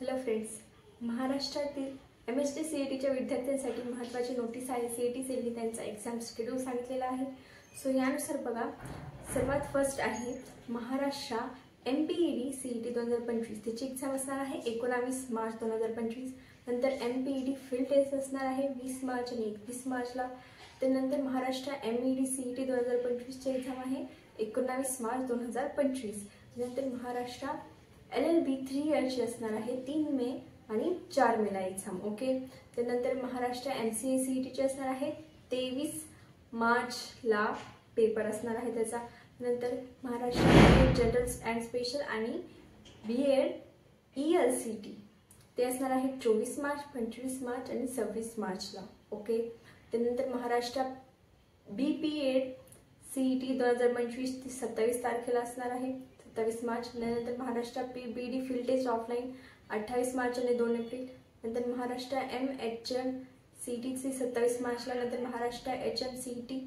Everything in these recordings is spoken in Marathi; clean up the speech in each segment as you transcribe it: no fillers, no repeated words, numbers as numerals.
हॅलो फ्रेंड्स, महाराष्ट्रातील MSc CETच्या विद्यार्थ्यांसाठी महत्त्वाची नोटीस आहे। CET सेलने त्यांचा एक्झाम शेड्यूल सांगितलेला आहे। सो यानुसार बघा, सर्वात फर्स्ट आहे महाराष्ट्र MPED CET 2025 त्याची एक्झाम असणार आहे 19 मार्च 2025। नंतर MPED फील्ड टेस्ट असणार आहे 20 मार्च आणि 21 मार्चला। त्यानंतर महाराष्ट्र MED CET 2025 ची एक्झाम आहे 19 मार्च 2025। त्यानंतर महाराष्ट्र LLB 3 इयरची असणार आहे 3 मे आणि 4 मेला एक्झाम। ओके, त्यानंतर महाराष्ट्र MCA CET ची असणार आहे 23 मार्चला पेपर असणार आहे त्याचा। नंतर Maharashtra B.Ed general and special आणि B.Ed ELCT ते असणार आहे 24 मार्च, 25 मार्च आणि 26 मार्चला। ओके, त्यानंतर महाराष्ट्र BPED CET 2025 ती 27 तारखेला असणार आहे 27 मार्च। नंतर Maharashtra PBD field test offline 28 March आणि 2 एप्रिल। नंतर महाराष्ट्र MHM CET ची 27 मार्चला। नंतर महाराष्ट्र HM CET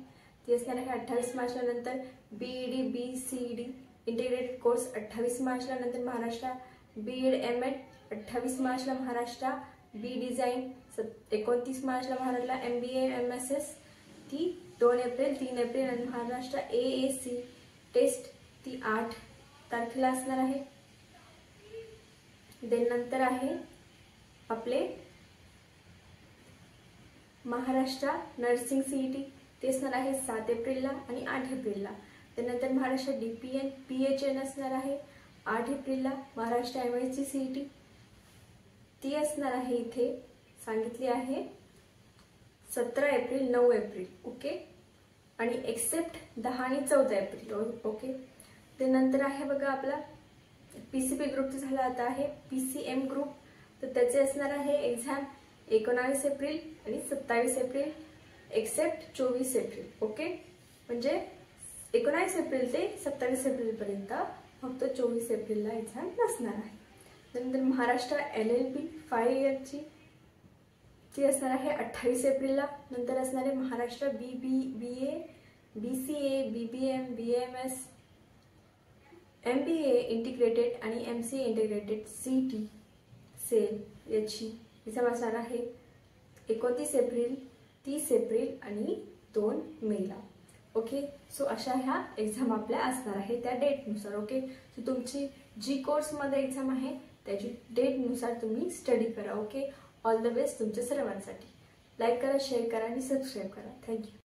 ती असणार आहे 28 मार्चला। नंतर BED BCED इंटिग्रेटेड कोर्स 28 मार्चला। नंतर महाराष्ट्र B.Ed M.Ed 28 मार्चला। महाराष्ट्र B डिझाइन 29 मार्चला। महाराष्ट्र MBA MSS ती 2 एप्रिल 3 एप्रिल आणि महाराष्ट्र AAC टेस्ट ती 8 तारखेला असणार आहे। नंतर आहे आपले महाराष्ट्र नर्सिंग CET ते असणार आहे 7 एप्रिलला आणि 8 एप्रिलला। त्यानंतर महाराष्ट्र DPN PHN असणार आहे 8 एप्रिलला। महाराष्ट्र MSc CET ती असणार आहे इथे सांगितली आहे 17 एप्रिल 9 एप्रिल। ओके, आणि एक्सेप्ट 10 आणि 14 एप्रिल। ओके, त्यानंतर आहे बघा आपला PCB ग्रुपचं झालं, आता आहे PCM ग्रुप। तर त्याचे असणार आहे एक्झाम 19 एप्रिल आणि 27 एप्रिल एक्सेप्ट 24 एप्रिल। ओके, म्हणजे 19 एप्रिल ते 27 एप्रिल पर्यंत फक्त 24 एप्रिलला एक्झाम नसणार आहे। त्यानंतर महाराष्ट्र LLB 5 इयरची ती असणार आहे 28 एप्रिलला। नंतर असणार आहे Maharashtra BA BCA BBM BAMS MBA integrated आणि MCA इंटिग्रेटेड CET सेल याची एक्झाम असणार आहे 29 एप्रिल 30 एप्रिल आणि 2 मेला। ओके, सो अशा ह्या एक्झाम आपल्या असणार आहे त्या डेटनुसार। ओके, सो तुमची जी कोर्समध्ये एक्झाम आहे त्याची डेटनुसार तुम्ही स्टडी करा। ओके, ऑल द बेस्ट तुमच्या सर्वांसाठी। लाईक करा, शेअर करा आणि सबस्क्राईब करा। थँक्यू।